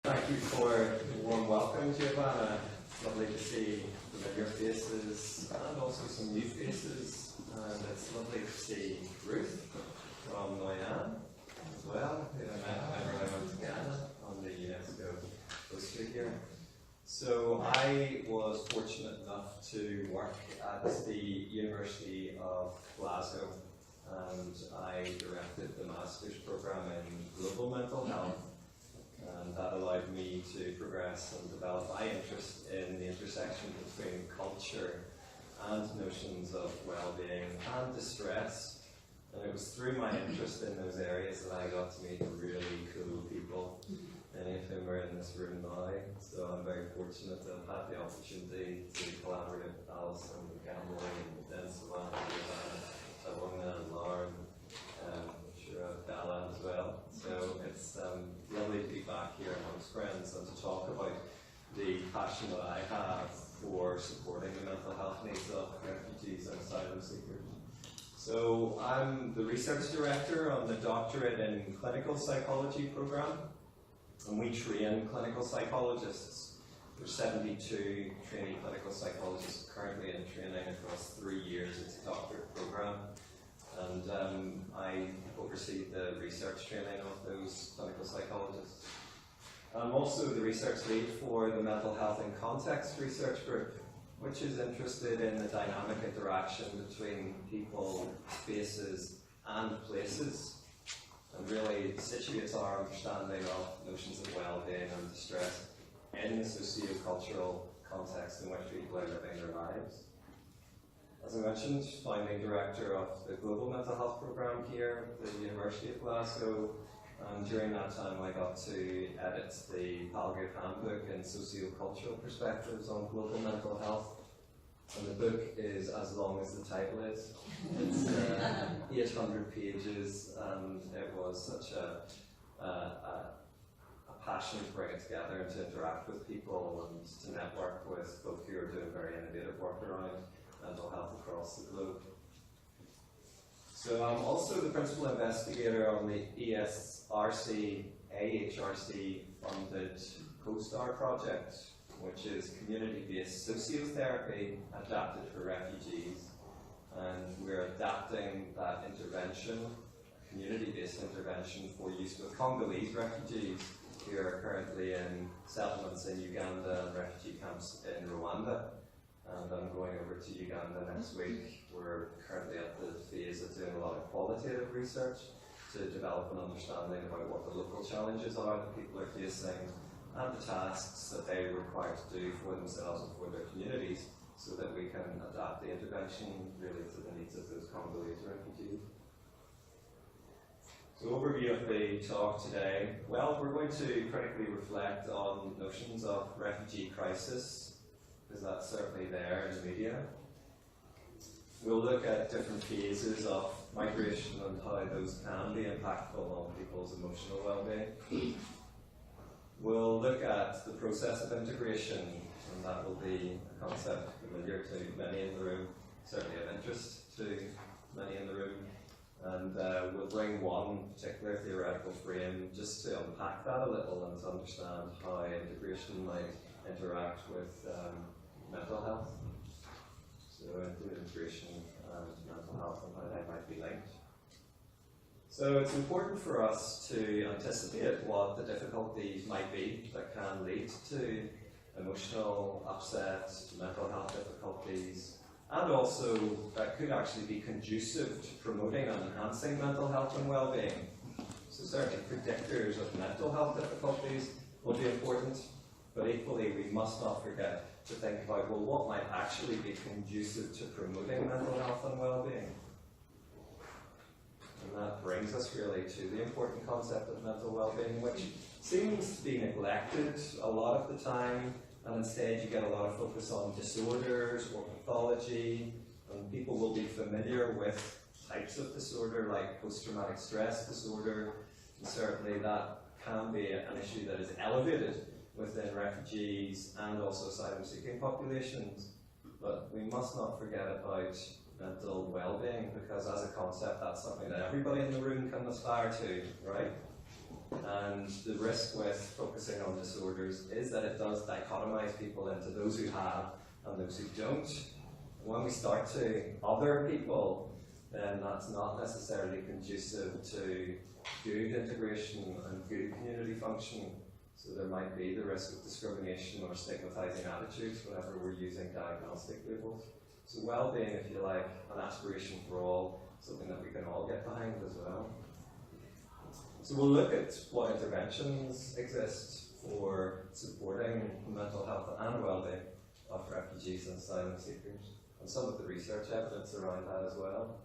Thank you for the warm welcome, Giovanna. Lovely to see familiar faces and also some new faces. And it's lovely to see Ruth from Noyan as well, who I met whenever I went to Ghana on the UNESCO poster here. So I was fortunate enough to work at the University of Glasgow, and I directed the master's programme in global mental health. And that allowed me to progress and develop my interest in the intersection between culture and notions of well-being and distress. And it was through my interest in those areas that I got to meet really cool people, many of whom are in this room now. So I'm very fortunate to have had the opportunity to collaborate with Alison and Gamble and Den Savannah, Savannah and Lauren, Bella as well. So it's lovely to be back here amongst friends and to talk about the passion that I have for supporting the mental health needs of refugees and asylum seekers. So I'm the research director on the doctorate in clinical psychology program, and we train clinical psychologists. There's 72 trainee clinical psychologists currently in training across 3 years. It's a doctorate program. And I oversee the research training of those clinical psychologists. I'm also the research lead for the Mental Health in Context research group, which is interested in the dynamic interaction between people, spaces, and places, and really situates our understanding of notions of well-being and distress in the socio-cultural context in which people are living their lives. As I mentioned, founding director of the Global Mental Health Programme here at the University of Glasgow, and during that time I got to edit the Palgrave Handbook in socio-cultural perspectives on global mental health. And the book is as long as the title is. It's 800 pages, and it was such a passion to bring it together and to interact with people and to network with folk who are doing very innovative work around mental health across the globe. So I'm also the principal investigator on the AHRC funded COSTAR project, which is community-based sociotherapy adapted for refugees. And we're adapting that intervention, community-based intervention, for use with Congolese refugees who are currently in settlements in Uganda and refugee camps in Rwanda. And I'm going over to Uganda next week. We're currently at the phase of doing a lot of qualitative research to develop an understanding about what the local challenges are that people are facing and the tasks that they are required to do for themselves and for their communities, so that we can adapt the intervention really to the needs of those Congolese refugees. So overview of the talk today. Well, we're going to critically reflect on notions of refugee crisis, because that's certainly there in the media. We'll look at different phases of migration and how those can be impactful on people's emotional well-being. We'll look at the process of integration, and that will be a concept familiar to many in the room, certainly of interest to many in the room. And we'll bring one particular theoretical frame just to unpack that a little and to understand how integration might interact with mental health. So integration and mental health and how they might be linked. So it's important for us to anticipate what the difficulties might be that can lead to emotional upset, mental health difficulties, and also that could actually be conducive to promoting and enhancing mental health and well-being. So certainly predictors of mental health difficulties will be important, but equally we must not forget to think about, well, what might actually be conducive to promoting mental health and well-being? And that brings us really to the important concept of mental well-being, which seems to be neglected a lot of the time, and instead you get a lot of focus on disorders or pathology, and people will be familiar with types of disorder like post-traumatic stress disorder, and certainly that can be an issue that is elevated within refugees and also asylum-seeking populations. But we must not forget about mental well-being, because as a concept that's something that everybody in the room can aspire to, right? And the risk with focusing on disorders is that it does dichotomize people into those who have and those who don't. And when we start to other people, then that's not necessarily conducive to good integration and good community function. So there might be the risk of discrimination or stigmatizing attitudes whenever we're using diagnostic labels. So well-being, if you like, an aspiration for all, something that we can all get behind as well. So we'll look at what interventions exist for supporting mental health and well-being of refugees and asylum seekers, and some of the research evidence around that as well.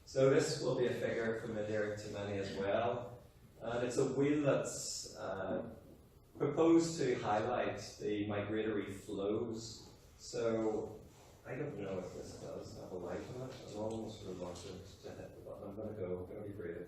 So this will be a figure familiar to many as well, and it's a wheel that's proposed to highlight the migratory flows. So I don't know if this does have a light on it. I'm almost sort of want to hit the button. I'm going to be brave.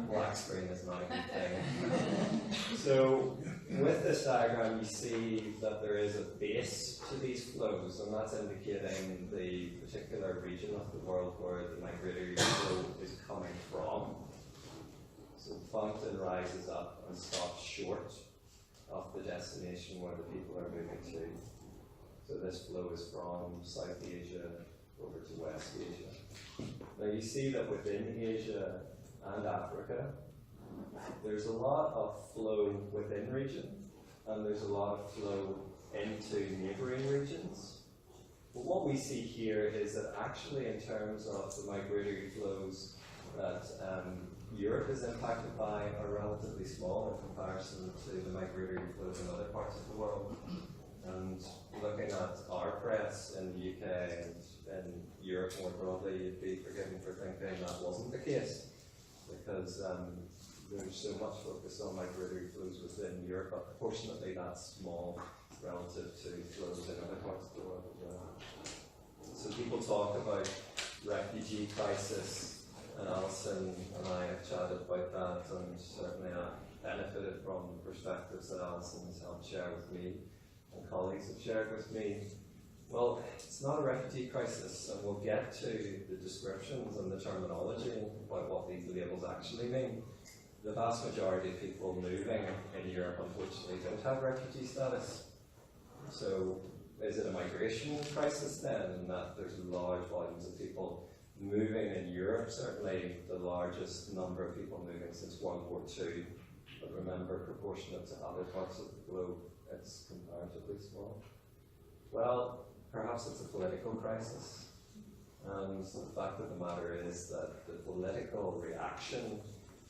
Black screen is not a good thing. So with this diagram you see that there is a base to these flows, and that's indicating the particular region of the world where the migratory flow is coming from. So the fountain rises up and stops short of the destination where the people are moving to. So this flow is from South Asia over to West Asia. Now you see that within Asia and Africa, there's a lot of flow within region, and there's a lot of flow into neighbouring regions. But what we see here is that actually in terms of the migratory flows that Europe is impacted by are relatively small in comparison to the migratory flows in other parts of the world. And looking at our press in the UK and in Europe more broadly, you'd be forgiven for thinking that wasn't the case, because there's so much focus on migratory flows within Europe, but proportionately that's small relative to flows in other parts of the world as well. So people talk about refugee crisis, and Alison and I have chatted about that, and certainly I benefited from the perspectives that Alison has helped share with me and colleagues have shared with me. Well, it's not a refugee crisis, and we'll get to the descriptions and the terminology about what these labels actually mean. The vast majority of people moving in Europe unfortunately don't have refugee status. So is it a migration crisis then, in that there's large volumes of people moving in Europe? Certainly the largest number of people moving since World War II, but remember, proportionate to other parts of the globe, it's comparatively small. Well, perhaps it's a political crisis. And the fact of the matter is that the political reaction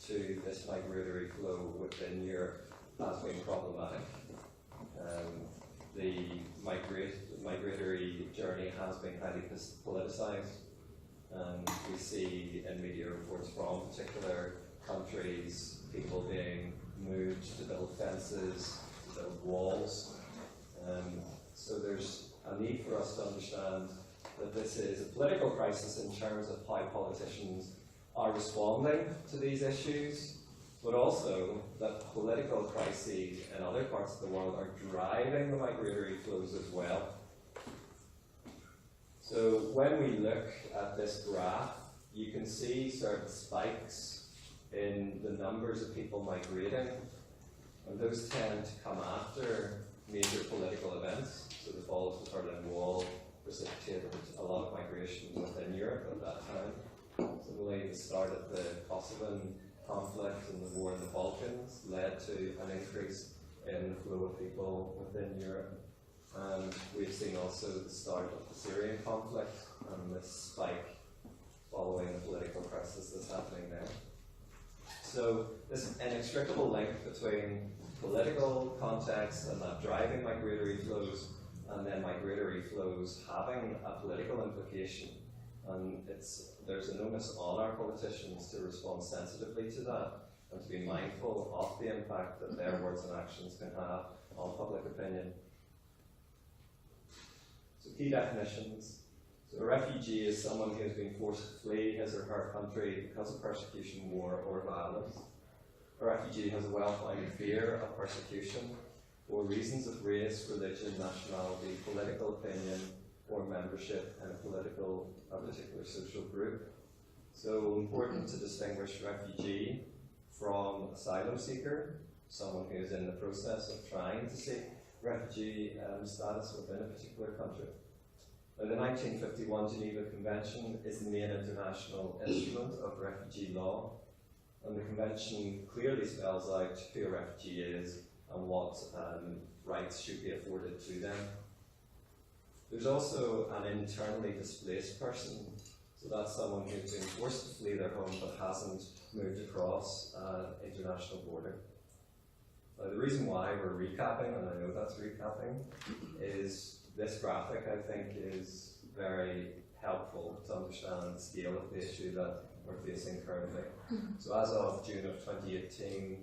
to this migratory flow within Europe has been problematic. The migratory journey has been highly politicised, and we see in media reports from particular countries people being moved to build fences, to build walls. So there's a need for us to understand that this is a political crisis in terms of how politicians are responding to these issues, but also that political crises in other parts of the world are driving the migratory flows as well. So when we look at this graph, you can see certain spikes in the numbers of people migrating, and those tend to come after major political events. So the fall of the Berlin Wall precipitated a lot of migration within Europe at that time. Similarly, the start of the Kosovan conflict and the war in the Balkans led to an increase in the flow of people within Europe. And we've seen also the start of the Syrian conflict and this spike following the political crisis that's happening there. So this inextricable link between political context and that driving migratory flows, and then migratory flows having a political implication. And there's an onus on our politicians to respond sensitively to that and to be mindful of the impact that their words and actions can have on public opinion. So key definitions. So a refugee is someone who has been forced to flee his or her country because of persecution, war, or violence. A refugee has a well-founded fear of persecution for reasons of race, religion, nationality, political opinion, or membership in a particular social group. So important to distinguish refugee from asylum seeker, someone who is in the process of trying to seek refugee status within a particular country. Now, the 1951 Geneva Convention is the main international instrument of refugee law, and the Convention clearly spells out who a refugee is and what rights should be afforded to them. There's also an internally displaced person, so that's someone who's been forced to flee their home but hasn't moved across an international border. Now, the reason why we're recapping, and I know that's recapping, is this graphic, I think, is very helpful to understand the scale of the issue that we're facing currently. So as of June of 2018,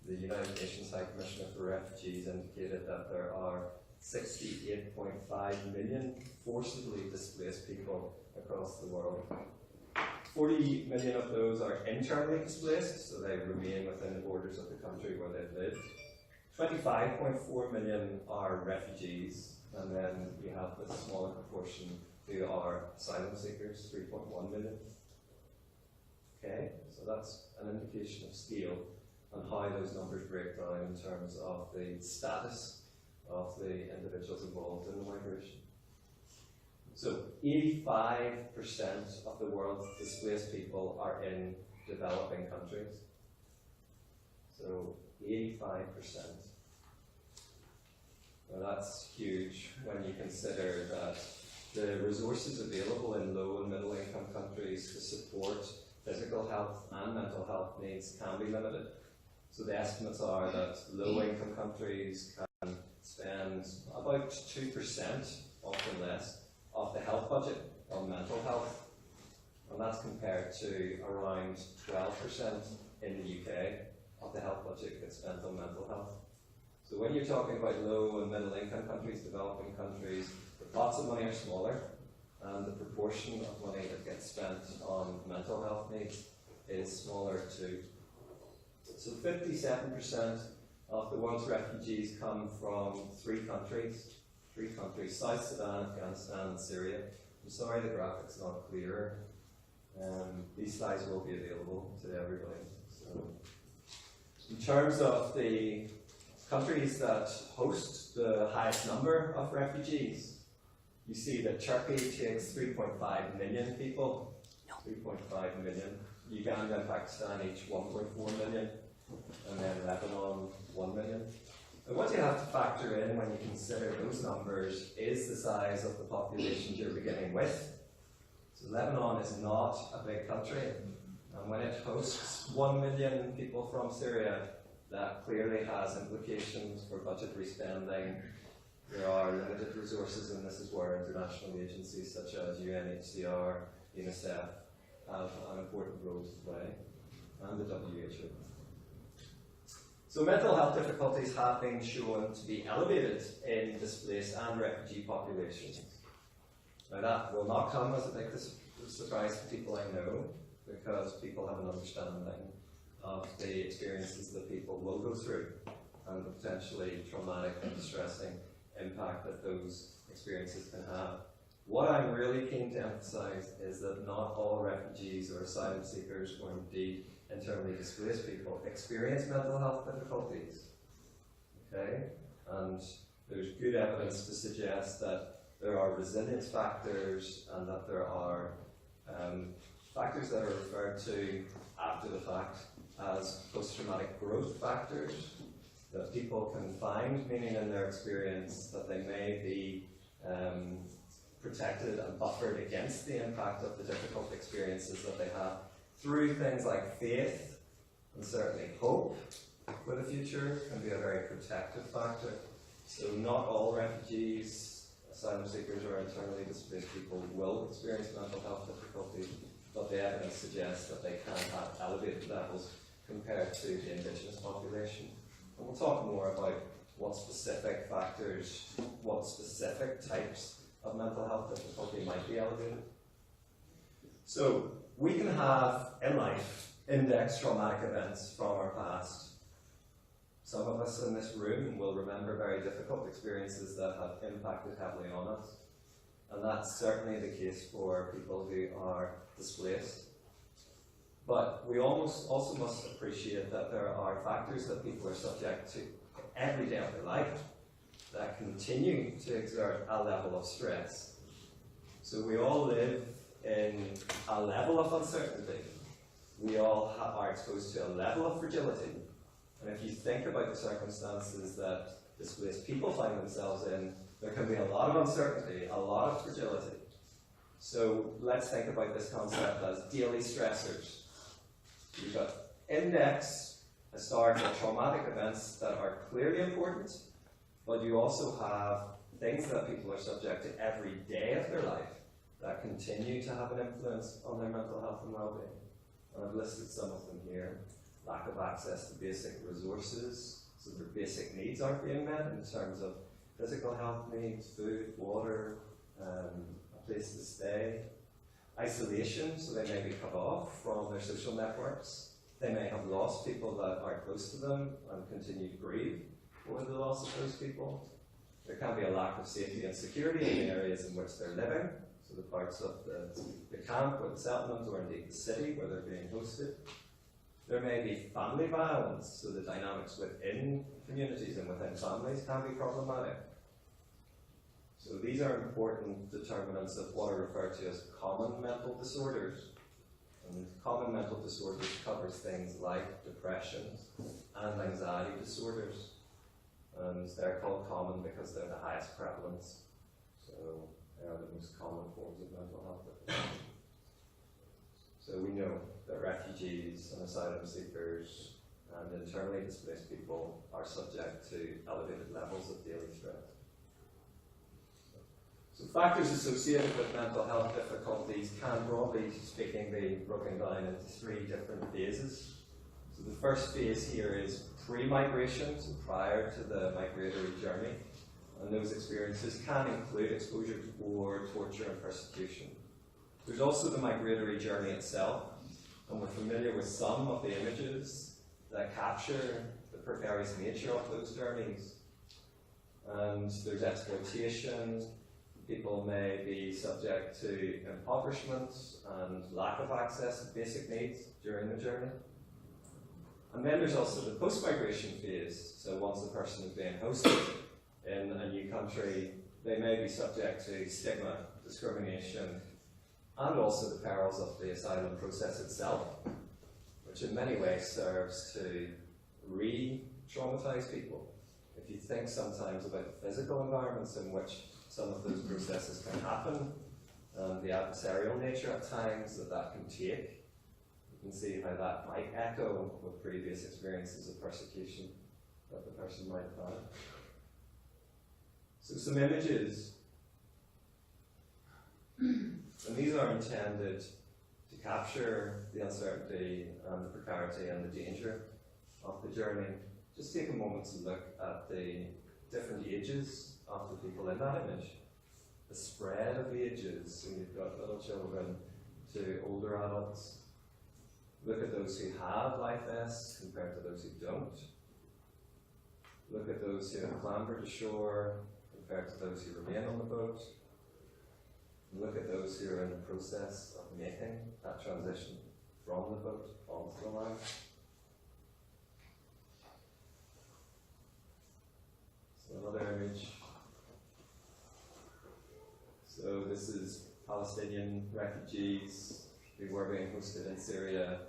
the United Nations High Commissioner for Refugees indicated that there are 68.5 million forcibly displaced people across the world. 40 million of those are internally displaced, so they remain within the borders of the country where they've lived. 25.4 million are refugees, and then we have the smaller proportion who are asylum seekers, 3.1 million. Okay, so that's an indication of scale and how those numbers break down in terms of the status of the individuals involved in the migration. So 85% of the world's displaced people are in developing countries. So 85%. Now that's huge when you consider that the resources available in low and middle income countries to support physical health and mental health needs can be limited. So the estimates are that low income countries can spend about 2%, often less, of the health budget on mental health. And that's compared to around 12% in the UK of the health budget gets spent on mental health. So when you're talking about low and middle income countries, developing countries, the pots of money are smaller, and the proportion of money that gets spent on mental health needs is smaller too. So 57% of the world's refugees come from three countries, South Sudan, Afghanistan, and Syria. I'm sorry the graphic's not clearer. These slides will be available to everybody. So, in terms of the countries that host the highest number of refugees, you see that Turkey takes 3.5 million people, 3.5 million. Uganda and Pakistan each 1.4 million, and then Lebanon 1 million. And what you have to factor in when you consider those numbers is the size of the population you're beginning with. So Lebanon is not a big country, and when it hosts 1 million people from Syria, that clearly has implications for budgetary spending. There are limited resources, and this is where international agencies such as UNHCR, UNICEF have an important role to play, and the WHO. So mental health difficulties have been shown to be elevated in displaced and refugee populations. Now that will not come as a big surprise to people I know, because people have an understanding of the experiences that people will go through and the potentially traumatic and distressing impact that those experiences can have. What I'm really keen to emphasize is that not all refugees or asylum seekers, or indeed internally displaced people, experience mental health difficulties. Okay? And there's good evidence to suggest that there are resilience factors and that there are factors that are referred to after the fact as post-traumatic growth factors, that people can find meaning in their experience, that they may be protected and buffered against the impact of the difficult experiences that they have through things like faith, and certainly hope for the future can be a very protective factor. So not all refugees, asylum seekers, or internally displaced people will experience mental health difficulties, but the evidence suggests that they can have elevated levels compared to the indigenous population. And we'll talk more about what specific factors, what specific types of mental health difficulty might be elevated. So we can have, in life, indexed traumatic events from our past. Some of us in this room will remember very difficult experiences that have impacted heavily on us. And that's certainly the case for people who are displaced. But we also must appreciate that there are factors that people are subject to every day of their life that continue to exert a level of stress. So we all live in a level of uncertainty. We all are exposed to a level of fragility. And if you think about the circumstances that displaced people find themselves in, there can be a lot of uncertainty, a lot of fragility. So let's think about this concept as daily stressors. You've got index historical traumatic events that are clearly important, but you also have things that people are subject to every day of their life that continue to have an influence on their mental health and well-being. And I've listed some of them here. Lack of access to basic resources, so their basic needs aren't being met in terms of physical health needs, food, water, a place to stay. Isolation, so they may be cut off from their social networks. They may have lost people that are close to them and continue to grieve over the loss of those people. There can be a lack of safety and security in the areas in which they're living, so the parts of the camp or the settlement or indeed the city where they're being hosted. There may be family violence, so the dynamics within communities and within families can be problematic. So these are important determinants of what are referred to as common mental disorders. And common mental disorders covers things like depression and anxiety disorders. And they're called common because they're the highest prevalence. So they are the most common forms of mental health. So we know that refugees and asylum seekers and internally displaced people are subject to elevated levels of daily stress. So factors associated with mental health difficulties can, broadly speaking, be broken down into three different phases. So the first phase here is pre-migration, so prior to the migratory journey. And those experiences can include exposure to war, torture, and persecution. There's also the migratory journey itself, and we're familiar with some of the images that capture the precarious nature of those journeys. And there's exploitation. People may be subject to impoverishment and lack of access to basic needs during the journey. And then there's also the post-migration phase. So once the person is being hosted in a new country, they may be subject to stigma, discrimination, and also the perils of the asylum process itself, which in many ways serves to re-traumatize people. If you think sometimes about the physical environments in which some of those processes can happen, and the adversarial nature at times that can take, you can see how that might echo with previous experiences of persecution that the person might have had. So some images, and these are intended to capture the uncertainty and the precarity and the danger of the journey. Just take a moment to look at the different ages of the people in that image. The spread of ages, so you've got little children to older adults. Look at those who have life vests compared to those who don't. Look at those who have clambered ashore compared to those who remain on the boat. And look at those who are in the process of making that transition from the boat onto the land. So another image. So this is Palestinian refugees who were being hosted in Syria,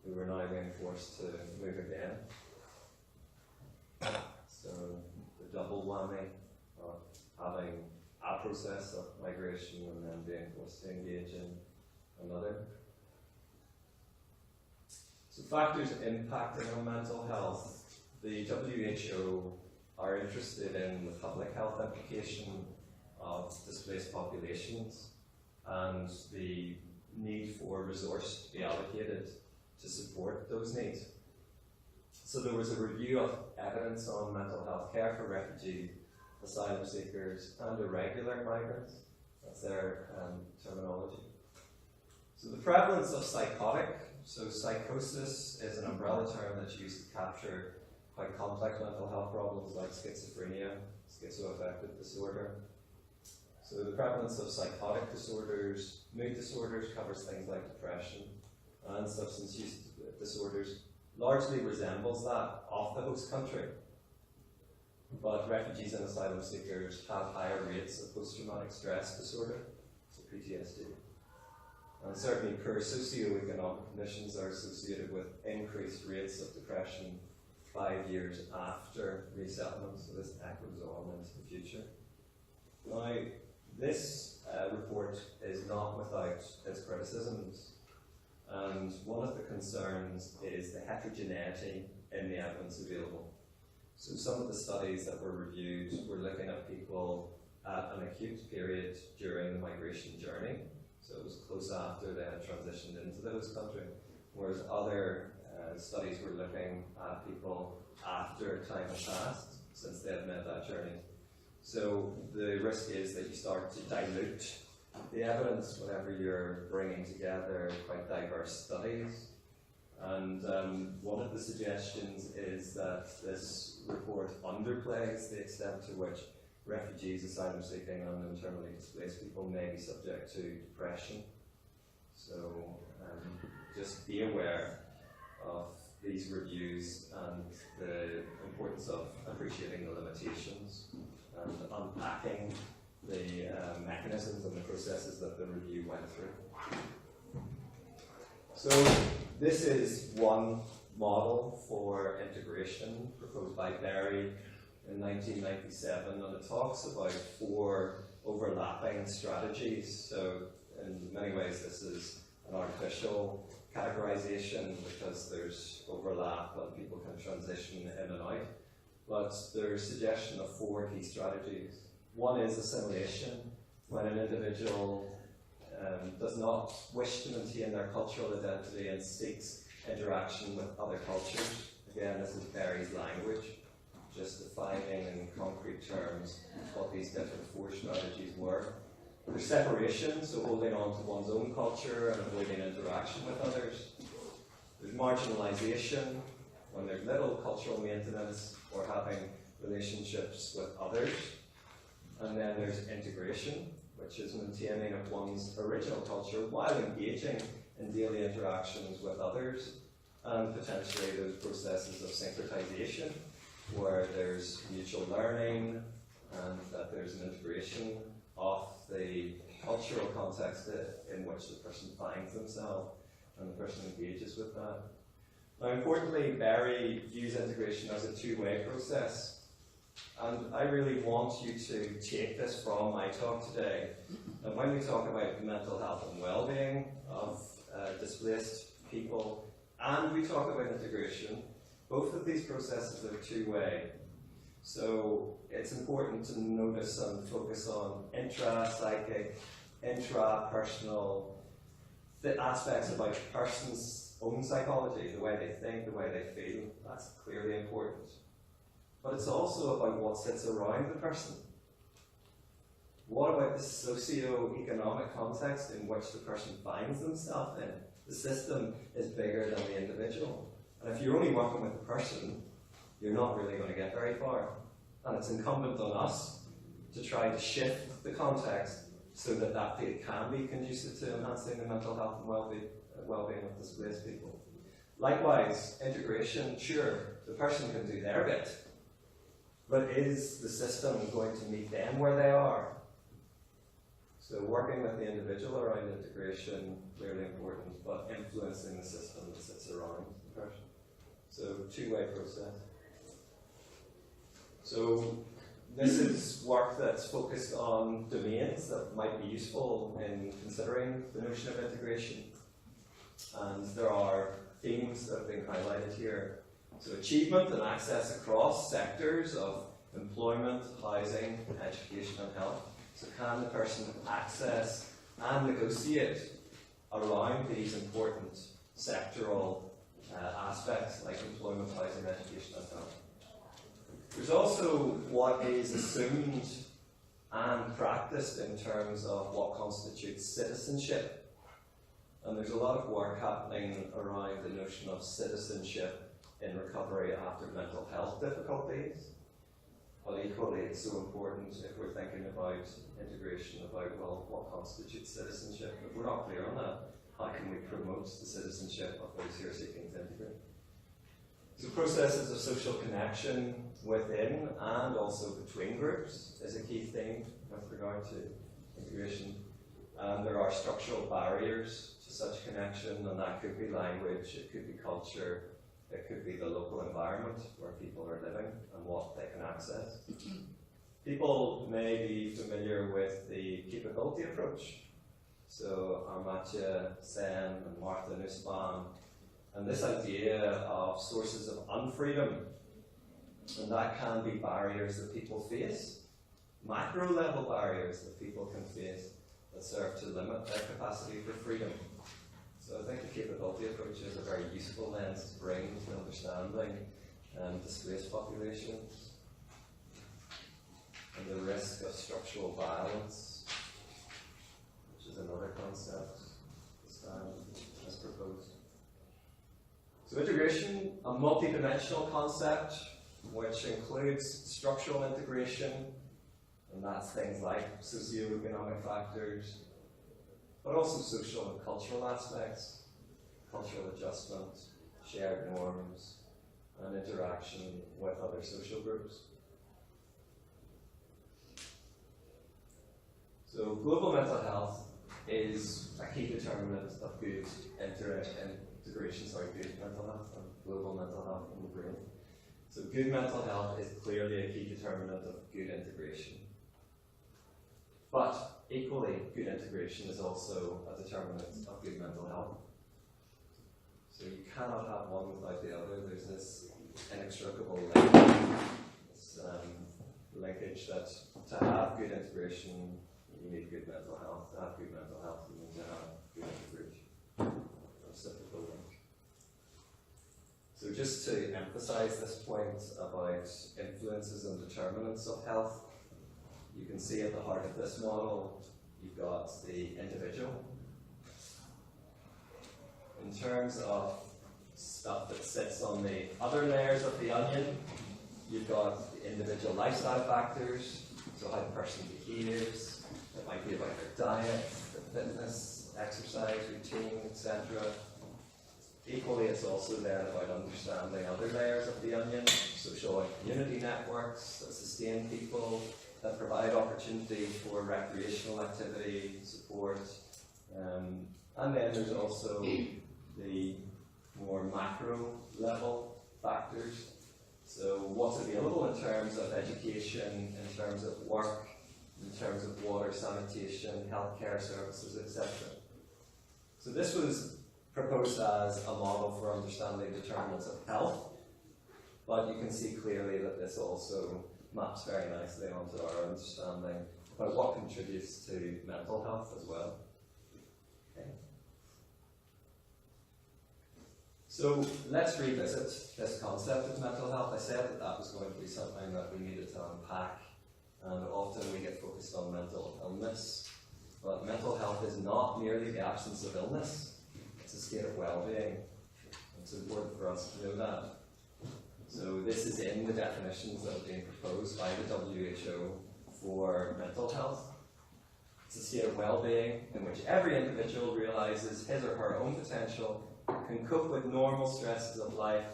who are now being forced to move again. So the double whammy of having a process of migration and then being forced to engage in another. So factors impacting on mental health. The WHO are interested in the public health implication of displaced populations and the need for resource to be allocated to support those needs. So there was a review of evidence on mental health care for refugees, asylum seekers, and irregular migrants. That's their terminology. So the prevalence of psychotic, so psychosis is an umbrella term that's used to capture quite complex mental health problems like schizophrenia, schizoaffective disorder. So the prevalence of psychotic disorders, mood disorders covers things like depression, and and substance use disorders largely resembles that of the host country. But refugees and asylum seekers have higher rates of post-traumatic stress disorder, so PTSD. And certainly poor socio-economic conditions are associated with increased rates of depression 5 years after resettlement, so this echoes on into the future. Now, this report is not without its criticisms, and one of the concerns is the heterogeneity in the evidence available. So some of the studies that were reviewed were looking at people at an acute period during the migration journey, so it was close after they had transitioned into the host country, whereas other studies were looking at people after time had passed, since they had made that journey. So the risk is that you start to dilute the evidence whenever you're bringing together quite diverse studies. And one of the suggestions is that this report underplays the extent to which refugees, asylum seeking and internally displaced people may be subject to depression. So just be aware of these reviews and the importance of appreciating the limitations and unpacking the mechanisms and the processes that the review went through. So this is one model for integration proposed by Berry in 1997, and it talks about 4 overlapping strategies. So in many ways this is an artificial categorization because there's overlap and people can transition in and out. But there's suggestion of 4 key strategies. One is assimilation, when an individual does not wish to maintain their cultural identity and seeks interaction with other cultures. Again, this is Berry's language, just defining in concrete terms what these different 4 strategies were. There's separation, so holding on to one's own culture and avoiding interaction with others. There's marginalization, when there's little cultural maintenance or having relationships with others. And then there's integration, which is maintaining of one's original culture while engaging in daily interactions with others, and potentially those processes of syncretization, where there's mutual learning and that there's an integration of the cultural context in which the person finds themselves and the person engages with that. Now, importantly, Berry views integration as a 2-way process. And I really want you to take this from my talk today. And when we talk about mental health and well-being of displaced people, and we talk about integration, both of these processes are 2-way. So it's important to notice and focus on intra-psychic, intra-personal aspects about a person's own psychology, the way they think, the way they feel. That's clearly important. But it's also about what sits around the person. What about the socio-economic context in which the person finds themselves in? The system is bigger than the individual. And if you're only working with the person, you're not really going to get very far. And it's incumbent on us to try to shift the context so that that field can be conducive to enhancing the mental health and well-being of displaced people. Likewise, integration, sure, the person can do their bit, but is the system going to meet them where they are? So working with the individual around integration, really important, but influencing the system that sits around the person. So 2-way process. So this is work that's focused on domains that might be useful in considering the notion of integration. And there are themes that have been highlighted here. So achievement and access across sectors of employment, housing, education and health. So can the person access and negotiate around these important sectoral aspects like employment, housing, education and health? There's also what is assumed and practiced in terms of what constitutes citizenship. And there's a lot of work happening around the notion of citizenship in recovery after mental health difficulties. But equally, it's so important if we're thinking about integration, about, well, what constitutes citizenship. If we're not clear on that, how can we promote the citizenship of those who are seeking to integrate. So processes of social connection within and also between groups is a key theme with regard to integration. There are structural barriers to such connection, and that could be language, it could be culture, it could be the local environment where people are living and what they can access. People may be familiar with the capability approach. So Amartya Sen and Martha Nussbaum, and this idea of sources of unfreedom, and that can be barriers that people face, macro level barriers that people can face that serve to limit their capacity for freedom. So I think the capability approach is a very useful lens to bring to understanding displaced populations and the risk of structural violence, which is another concept as proposed. So integration, a multidimensional concept which includes structural integration, and that's things like socioeconomic factors, but also social and cultural aspects, cultural adjustment, shared norms, and interaction with other social groups. So global mental health is a key determinant of good integration, good mental health and global mental health in the brain. So good mental health is clearly a key determinant of good integration. But equally, good integration is also a determinant of good mental health. So you cannot have one without the other. There's this inextricable linkage that to have good integration, you need good mental health. To have good mental health, you need to have good integration. Reciprocal link. So just to emphasize this point about influences and determinants of health, you can see at the heart of this model, you've got the individual. In terms of stuff that sits on the other layers of the onion, you've got the individual lifestyle factors, so how the person behaves. It might be about their diet, their fitness, exercise, routine, etc. Equally, it's also then about understanding other layers of the onion, social and community networks that sustain people, that provide opportunity for recreational activity, support, and then there's also the more macro level factors. So what's available in terms of education, in terms of work, in terms of water, sanitation, healthcare services, etc. So this was proposed as a model for understanding determinants of health, but you can see clearly that this also maps very nicely onto our understanding about what contributes to mental health as well. Okay. So let's revisit this concept of mental health. I said that that was going to be something that we needed to unpack, and often we get focused on mental illness, but mental health is not merely the absence of illness, it's a state of well-being. It's important for us to know that. So this is in the definitions that have been proposed by the WHO for mental health. It's a state of well-being in which every individual realizes his or her own potential, can cope with normal stresses of life,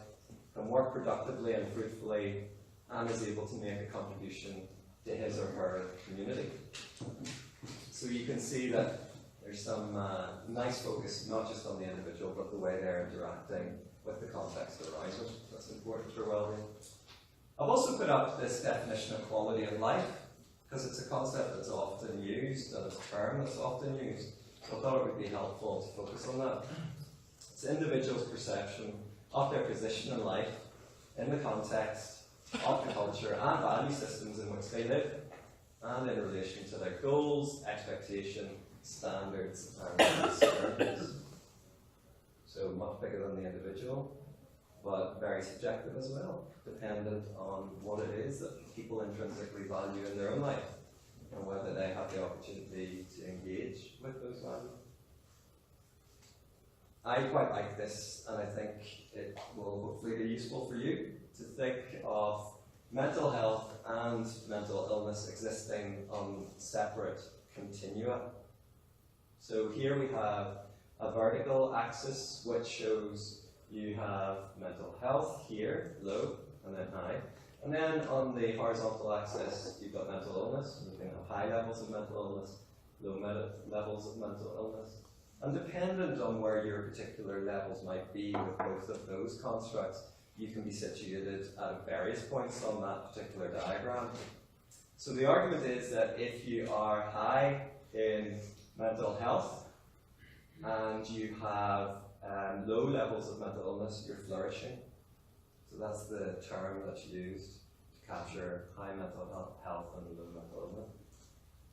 can work productively and fruitfully, and is able to make a contribution to his or her community. So you can see that there's some nice focus, not just on the individual, but the way they're interacting with the context around it. That's important for well-being. I've also put up this definition of quality of life, because it's a concept that's often used, and it's a term that's often used. So I thought it would be helpful to focus on that. It's individuals' perception of their position in life, in the context of the culture and value systems in which they live, and in relation to their goals, expectation, standards, and standards. So much bigger than the individual, but very subjective as well, dependent on what it is that people intrinsically value in their own life, and whether they have the opportunity to engage with those values. I quite like this, and I think it will hopefully be useful for you to think of mental health and mental illness existing on separate continua. So here we have a vertical axis which shows you have mental health here, low, and then high. And then on the horizontal axis, you've got mental illness. You can have high levels of mental illness, low levels of mental illness. And dependent on where your particular levels might be with both of those constructs, you can be situated at various points on that particular diagram. So the argument is that if you are high in mental health and you have low levels of mental illness, you're flourishing. So that's the term that's used to capture high mental health and low mental illness.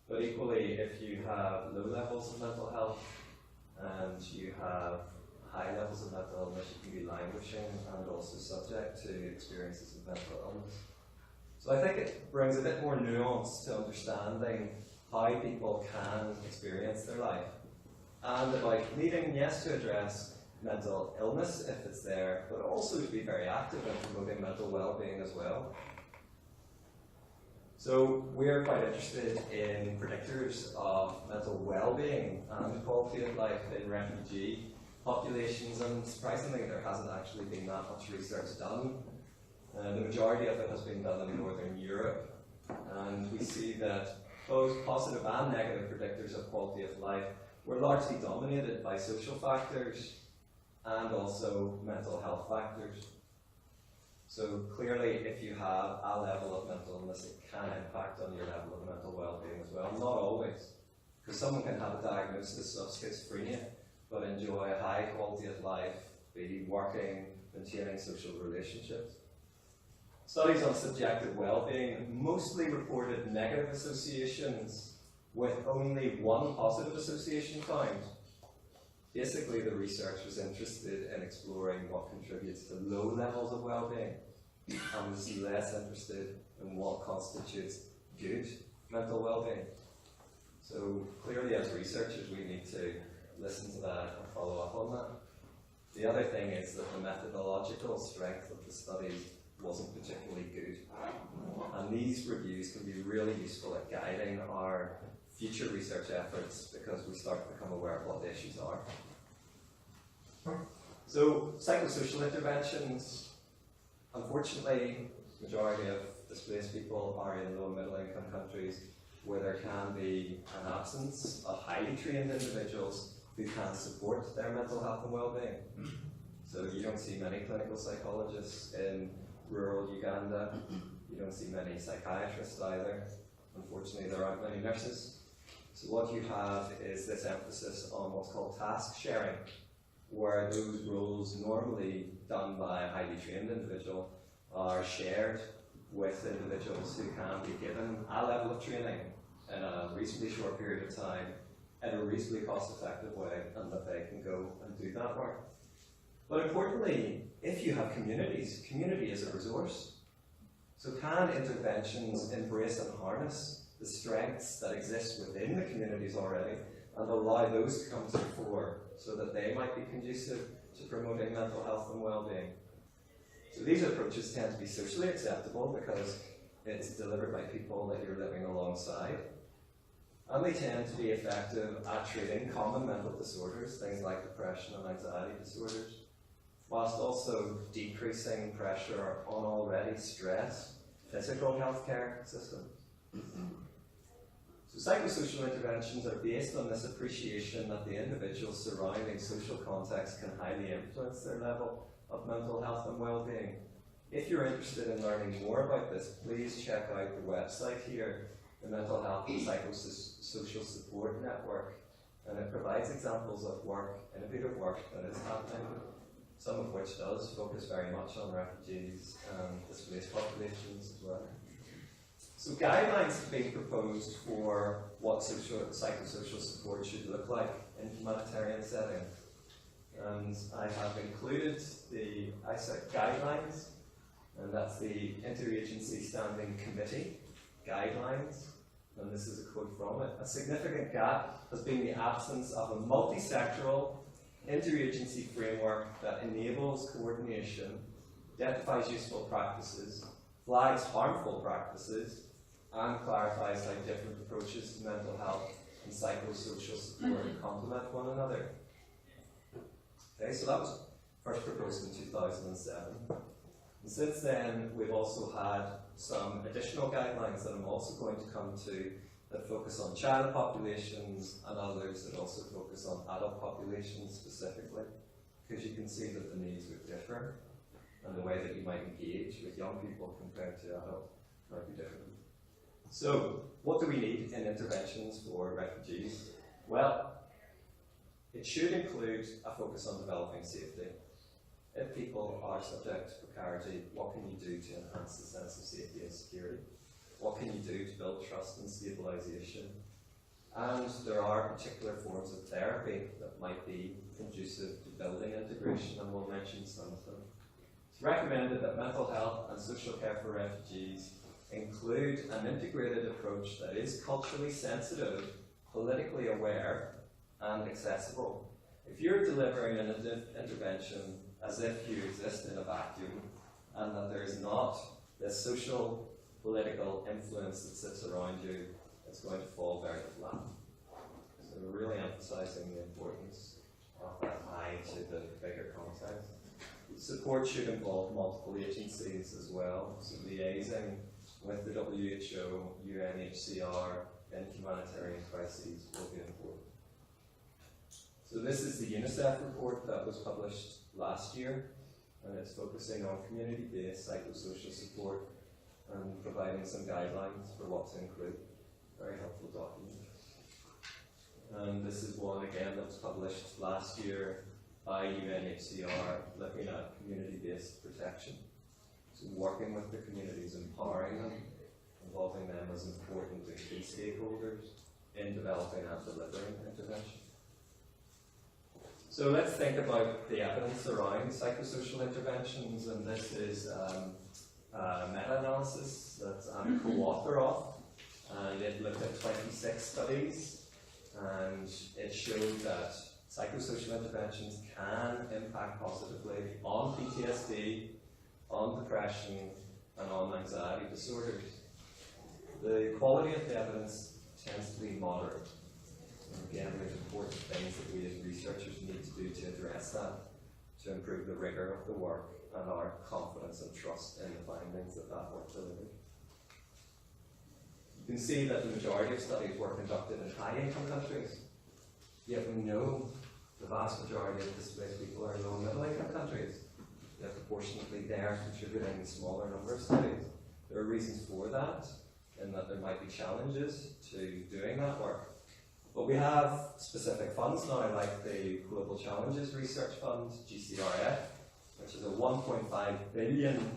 But equally, if you have low levels of mental health and you have high levels of mental illness, you can be languishing and also subject to experiences of mental illness. So I think it brings a bit more nuance to understanding how people can experience their life, and about needing, yes, to address mental illness if it's there, but also to be very active in promoting mental well-being as well. So we're quite interested in predictors of mental well-being and quality of life in refugee populations, and surprisingly there hasn't actually been that much research done. The majority of it has been done in Northern Europe, and we see that both positive and negative predictors of quality of life were largely dominated by social factors and also mental health factors. So clearly, if you have a level of mental illness, it can impact on your level of mental well-being as well. Not always, because someone can have a diagnosis of schizophrenia, but enjoy a high quality of life, be working, maintaining social relationships. Studies on subjective well-being mostly reported negative associations with only one positive association found. Basically, the research was interested in exploring what contributes to low levels of well-being, and was less interested in what constitutes good mental well-being. So clearly, as researchers, we need to listen to that and follow up on that. The other thing is that the methodological strength of the studies wasn't particularly good, and these reviews can be really useful at guiding our future research efforts because we start to become aware of what the issues are. So, psychosocial interventions, unfortunately, the majority of displaced people are in low and middle income countries where there can be an absence of highly trained individuals who can support their mental health and well-being. So you don't see many clinical psychologists in rural Uganda, you don't see many psychiatrists either. Unfortunately, there aren't many nurses. So what you have is this emphasis on what's called task sharing, where those roles normally done by a highly trained individual are shared with individuals who can be given a level of training in a reasonably short period of time in a reasonably cost-effective way, and that they can go and do that work. But importantly, if you have communities, community is a resource. So can interventions embrace and harness the strengths that exist within the communities already and allow those to come to the fore so that they might be conducive to promoting mental health and well-being? So these approaches tend to be socially acceptable because it's delivered by people that you're living alongside. And they tend to be effective at treating common mental disorders, things like depression and anxiety disorders, whilst also decreasing pressure on already stressed physical healthcare systems. So psychosocial interventions are based on this appreciation that the individual's surrounding social context can highly influence their level of mental health and well-being. If you're interested in learning more about this, please check out the website here, the Mental Health and Psychosocial Support Network, and it provides examples of work, innovative work that is happening, some of which does focus very much on refugees and displaced populations as well. So guidelines have been proposed for what psychosocial support should look like in humanitarian settings. And I have included the IASC Guidelines, and that's the Interagency Standing Committee Guidelines, and this is a quote from it. A significant gap has been the absence of a multi-sectoral interagency framework that enables coordination, identifies useful practices, flags harmful practices, and clarifies how different approaches to mental health and psychosocial support complement one another. Okay, so that was first proposed in 2007. And since then, we've also had some additional guidelines that I'm also going to come to that focus on child populations and others that also focus on adult populations specifically, because you can see that the needs would differ and the way that you might engage with young people compared to adults might be different. So, what do we need in interventions for refugees? Well, it should include a focus on developing safety. If people are subject to precarity, what can you do to enhance the sense of safety and security? What can you do to build trust and stabilisation? And there are particular forms of therapy that might be conducive to building integration, and we'll mention some of them. It's recommended that mental health and social care for refugees include an integrated approach that is culturally sensitive, politically aware, and accessible. If you're delivering an intervention as if you exist in a vacuum, and that there is not this social, political influence that sits around you, it's going to fall very flat. So we're really emphasising the importance of that eye to the bigger context. Support should involve multiple agencies as well, so liaising with the WHO, UNHCR, in humanitarian crises will be important. So this is the UNICEF report that was published last year, and it's focusing on community-based psychosocial support and providing some guidelines for what to include. Very helpful document. And this is one again that was published last year by UNHCR, looking at community-based protection. So working with the communities, empowering them, involving them as important and key stakeholders in developing and delivering intervention. So let's think about the evidence around psychosocial interventions, and this is a meta-analysis that I'm a co-author of, and it looked at 26 studies, and it showed that psychosocial interventions can impact positively on PTSD, on depression, and on anxiety disorders. The quality of the evidence tends to be moderate. And again, there's important things that we as researchers need to do to address that, to improve the rigour of the work and our confidence and trust in the findings that that work delivered. You can see that the majority of studies were conducted in high-income countries, yet we know the vast majority of displaced people are in low and middle-income countries. Yet proportionately they're contributing a smaller number of studies. There are reasons for that, in that there might be challenges to doing that work. But we have specific funds now, like the Global Challenges Research Fund, GCRF, which is a £1.5 billion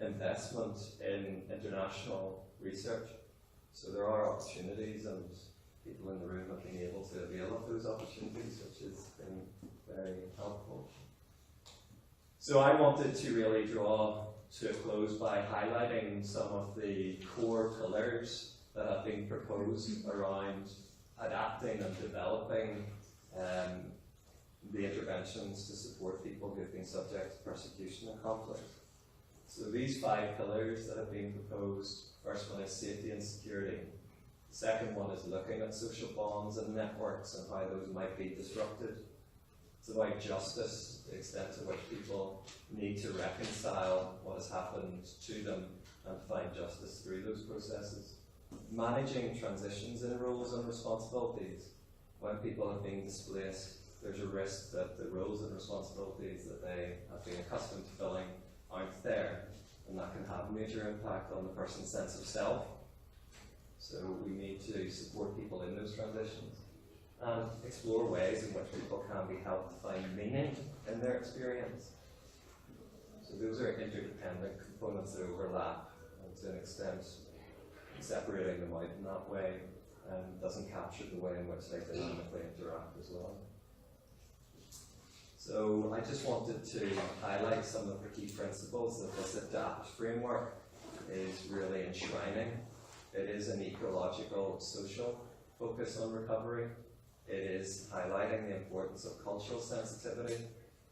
investment in international research. So there are opportunities, and people in the room have been able to avail of those opportunities, which has been very helpful. So I wanted to really draw to a close by highlighting some of the core pillars that have been proposed around adapting and developing the interventions to support people who have been subject to persecution and conflict. So these 5 pillars that have been proposed, first one is safety and security. The second one is looking at social bonds and networks and how those might be disrupted. It's about justice, the extent to which people need to reconcile what has happened to them and find justice through those processes. Managing transitions in roles and responsibilities. When people have been displaced, there's a risk that the roles and responsibilities that they have been accustomed to filling aren't there, and that can have a major impact on the person's sense of self. So we need to support people in those transitions and explore ways in which people can be helped to find meaning in their experience. So those are interdependent components that overlap, and to an extent, separating them out in that way doesn't capture the way in which they dynamically interact as well. So I just wanted to highlight some of the key principles that this ADAPT framework is really enshrining. It is an ecological, social focus on recovery. It is highlighting the importance of cultural sensitivity.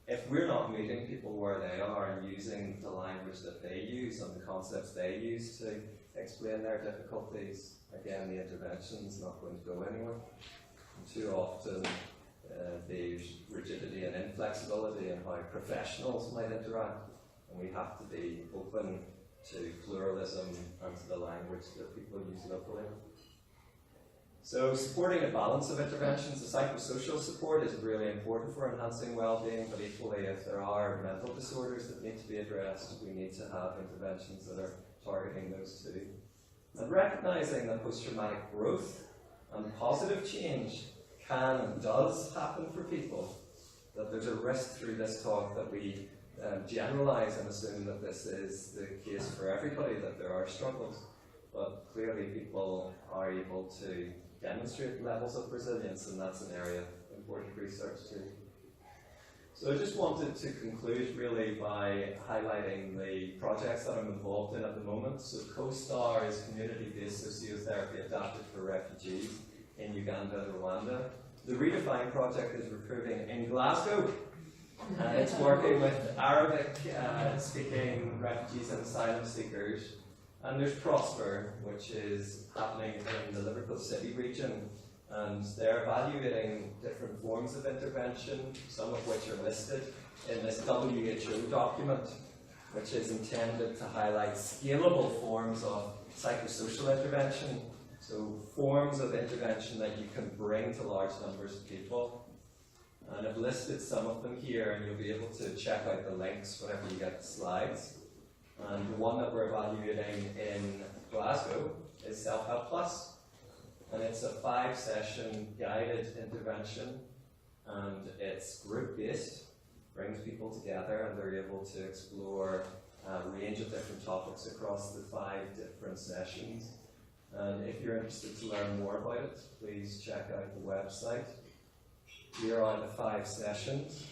If we're not meeting people where they are and using the language that they use and the concepts they use to explain their difficulties, again, the intervention is not going to go anywhere. And too often, the rigidity and inflexibility and how professionals might interact. And we have to be open to pluralism and to the language that people use locally. So supporting a balance of interventions, the psychosocial support is really important for enhancing well-being, but equally if there are mental disorders that need to be addressed, we need to have interventions that are targeting those too. And recognising that post-traumatic growth and positive change can and does happen for people, that there's a risk through this talk that we generalise and assume that this is the case for everybody, that there are struggles, but clearly people are able to demonstrate levels of resilience, and that's an area of important research too. So I just wanted to conclude really by highlighting the projects that I'm involved in at the moment. So CoSTAR is community-based sociotherapy adapted for refugees in Uganda and Rwanda. The Redefine project is recruiting in Glasgow. It's working with Arabic-speaking refugees and asylum seekers. And there's Prosper, which is happening in the Liverpool City region. And they're evaluating different forms of intervention, some of which are listed in this WHO document, which is intended to highlight scalable forms of psychosocial intervention. So forms of intervention that you can bring to large numbers of people. And I've listed some of them here, and you'll be able to check out the links whenever you get the slides. And the one that we're evaluating in Glasgow is Self-Help Plus. And it's a 5-session guided intervention, and it's group-based, brings people together, and they're able to explore a range of different topics across the 5 different sessions. And if you're interested to learn more about it, please check out the website. Here are the 5 sessions.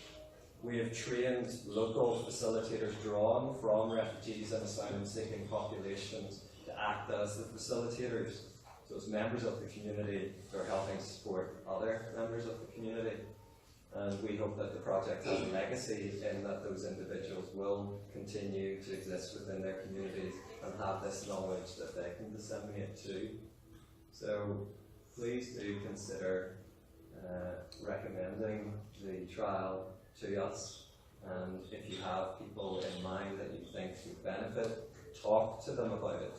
We have trained local facilitators drawn from refugees and asylum-seeking populations to act as the facilitators. So it's members of the community who are helping support other members of the community. And we hope that the project has a legacy in that those individuals will continue to exist within their communities and have this knowledge that they can disseminate too. So please do consider recommending the trial to us. And if you have people in mind that you think would benefit, talk to them about it.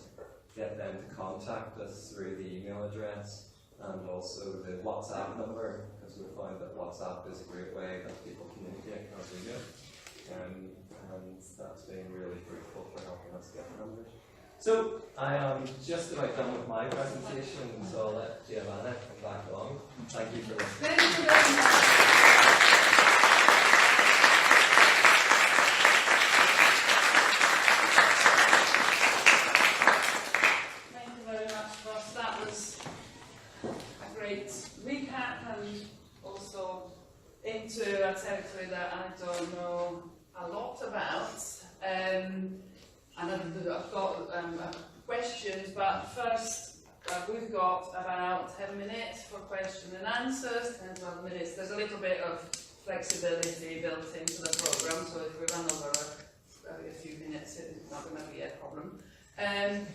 Get them to contact us through the email address and also the WhatsApp number, because we find that WhatsApp is a great way that people communicate as we do. And that's been really fruitful for helping us get numbers. So I am just about done with my presentation, so I'll let Giovanna come back on. Thank you for listening. Thank you very much. Into a territory that I don't know a lot about, and I've got questions, but first we've got about 10 minutes for question and answers, 10 to 12 minutes. There's a little bit of flexibility built into the program, so if we run over a few minutes, it's not going to be a problem.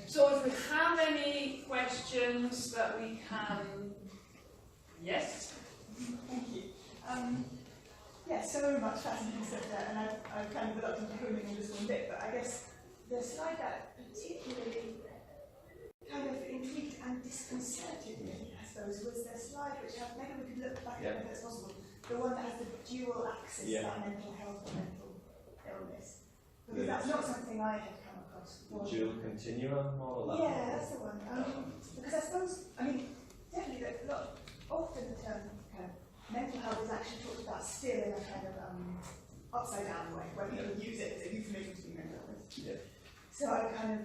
So if we have any questions that we can... Yes? Thank you. So very much fascinating stuff there, and I've kind of reluctant to hone in on just one bit, but I guess the slide that particularly kind of intrigued and disconcerted me, I suppose, was the slide which had, maybe we could look back at it if it's possible, the one that has the dual axis, that mental health and mental illness. Because that's not something I had come across before. The dual continuum model? Yeah, that's the one. Because I suppose, definitely often the term kind of mental health is actually talked about still in a kind of upside down way, where people use it as a euphemism to be mental illness. Yeah. So I'm kind of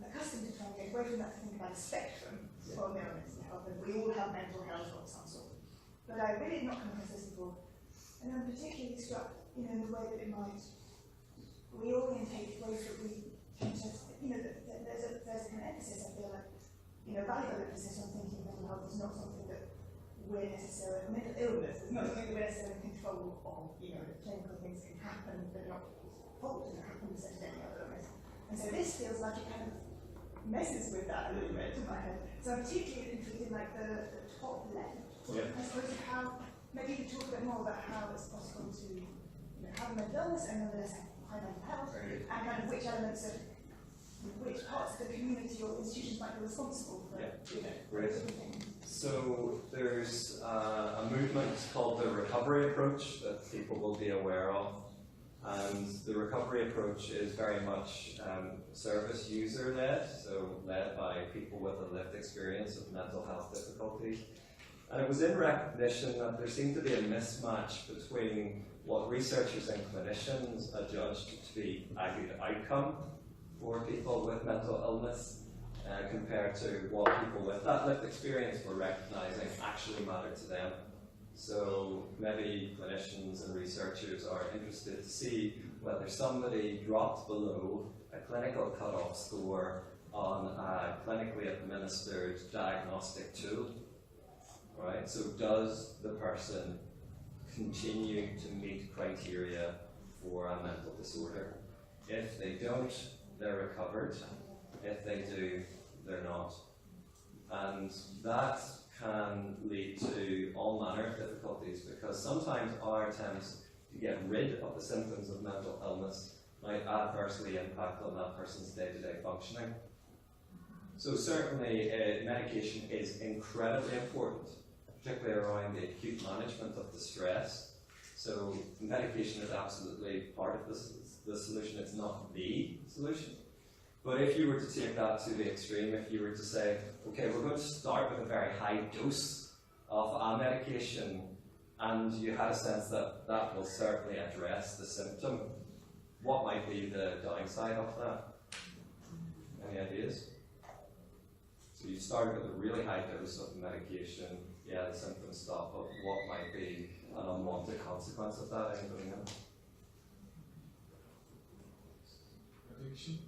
accustomed to trying to get away from that to think about a spectrum for illness and health, and we all have mental health of some sort. But I really did not come across this before. And I'm particularly struck, in the way that it might reorientate ways that we tend to, there's an emphasis, I feel like, valuable emphasis on thinking mental health is not something that we're necessarily, mental illness is not something that we're necessarily in control of. Clinical things can happen, but not fault, and it happens as any other illness. And so this feels like it kind of messes with that a little bit in my head. So I'm particularly interested in the top left. I suppose of how maybe you could talk a bit more about how it's possible to have a mental illness and nonetheless have high mental health, and kind of which elements of which parts of the community or institutions might be responsible for Great. So there's a movement called the recovery approach that people will be aware of. And the recovery approach is very much service user led, so led by people with a lived experience of mental health difficulties. And it was in recognition that there seemed to be a mismatch between what researchers and clinicians adjudged to be a good outcome for people with mental illness compared to what people with that lived experience were recognizing actually mattered to them. So maybe clinicians and researchers are interested to see whether somebody dropped below a clinical cutoff score on a clinically administered diagnostic tool. Right? So does the person continue to meet criteria for a mental disorder? If they don't, they're recovered. If they do, they're not. And that can lead to all manner of difficulties, because sometimes our attempts to get rid of the symptoms of mental illness might adversely impact on that person's day-to-day functioning. So certainly medication is incredibly important, particularly around the acute management of distress. So medication is absolutely part of the solution. It's not the solution. But if you were to take that to the extreme, if you were to say, okay, we're going to start with a very high dose of a medication, and you had a sense that that will certainly address the symptom, what might be the downside of that? Any ideas? So you started with a really high dose of medication, yeah, the symptoms stop, but what might be an unwanted consequence of that? Anybody know? Addiction?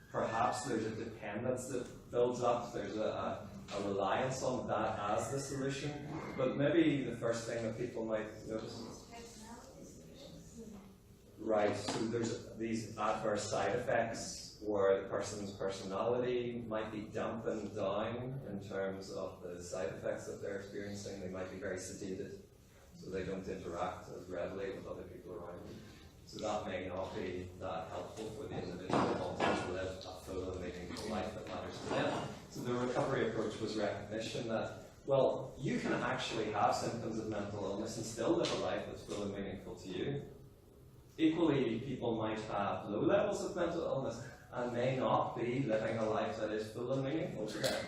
Perhaps there's a dependence that builds up, there's a reliance on that as the solution, but maybe the first thing that people might notice is right, so there's these adverse side effects where the person's personality might be dampened down in terms of the side effects that they're experiencing. They might be very sedated, so they don't interact as readily with other people around them. So that may not be that helpful for the individual wanting to live a full and meaningful life that matters to them. So the recovery approach was recognition that, well, you can actually have symptoms of mental illness and still live a life that's full and meaningful to you. Equally, people might have low levels of mental illness and may not be living a life that is full and meaningful to them.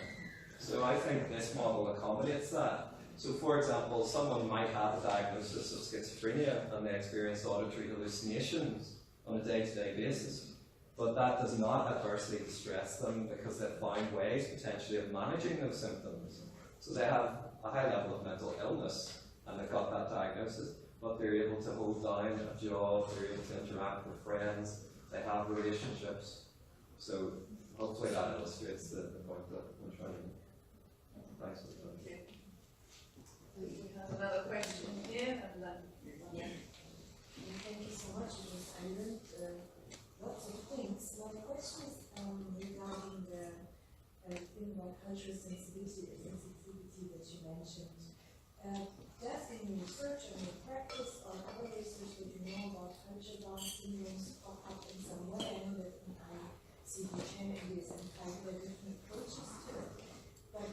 So I think this model accommodates that. So for example, someone might have a diagnosis of schizophrenia and they experience auditory hallucinations on a day-to-day basis, but that does not adversely distress them because they've found ways potentially of managing those symptoms. So they have a high level of mental illness and they've got that diagnosis, but they're able to hold down a job, they're able to interact with friends, they have relationships. So hopefully that illustrates the point that we're trying to make. Thanks for that. We have another question here, and then Thank you so much. I learned lots of things. My question is regarding the thing about cultural sensitivity that you mentioned. Does in research and in practice or other research that you know about cultural Down syndromes pop up in some way? I know that in ICD-10 and DSM-5 there are different approaches to it. But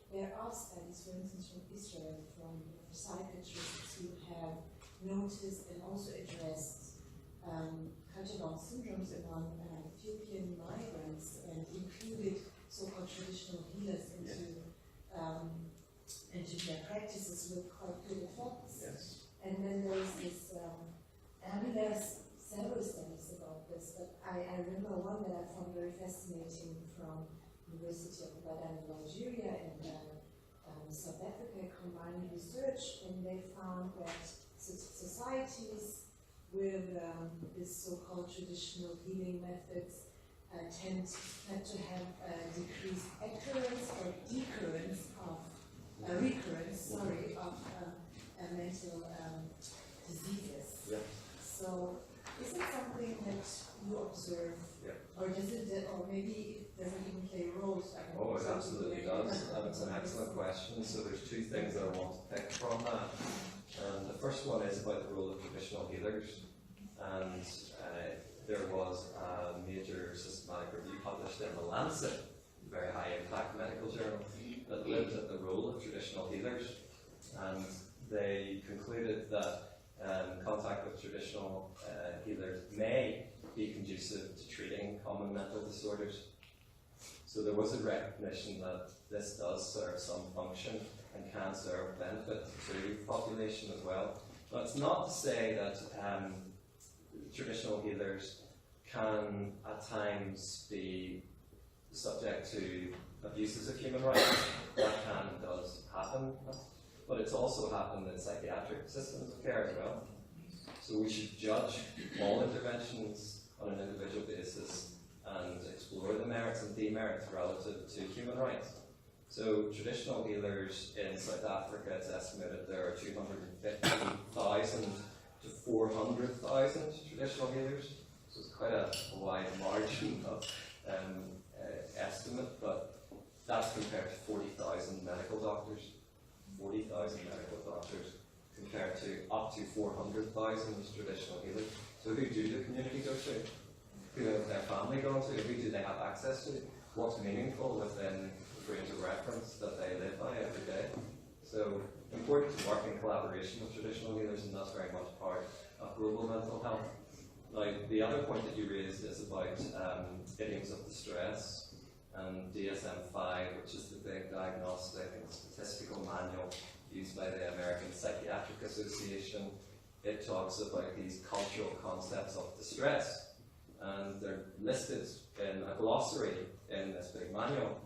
there are studies, for instance, from Israel, from psychiatrists who have noticed and also addressed cultural Down syndromes among Ethiopian migrants and included so-called traditional healers into their practices with quite good effects. Yes. And then there's this, there's several studies about this, but I remember one that I found very fascinating from University of Ibadan in Nigeria and South Africa combined research, and they found that societies with this so-called traditional healing methods tend not to have decreased recurrence of mental diseases. Yeah. So Is it something that you observe, or does it, or maybe it doesn't even play a role? Oh, it absolutely does, and it's an excellent question. So there's two things that I want to pick from that. And the first one is about the role of traditional healers. And there was a major systematic review published in the Lancet, a very high impact medical journal, that looked at the role of traditional healers. And they concluded that contact with traditional healers may be conducive to treating common mental disorders. So there was a recognition that this does serve some function and can serve benefit to the population as well. But it's not to say that traditional healers can at times be subject to abuses of human rights. That can and does happen, but it's also happened in psychiatric systems of care as well. So we should judge all interventions on an individual basis and explore the merits and demerits relative to human rights. So traditional healers in South Africa, it's estimated there are 250,000 to 400,000 traditional healers. So it's quite a wide margin of estimate, but that's compared to 40,000 medical doctors. 40,000 medical doctors compared to up to 400,000 traditional healers. So who do the community go to? Who have their family gone to? Who do they have access to? What's meaningful within the frames of reference that they live by every day? So important to work in collaboration with traditional healers, and that's very much part of global mental health. Now, the other point that you raised is about idioms of distress. And DSM-5, which is the big diagnostic and statistical manual used by the American Psychiatric Association, it talks about these cultural concepts of distress. And they're listed in a glossary in this big manual.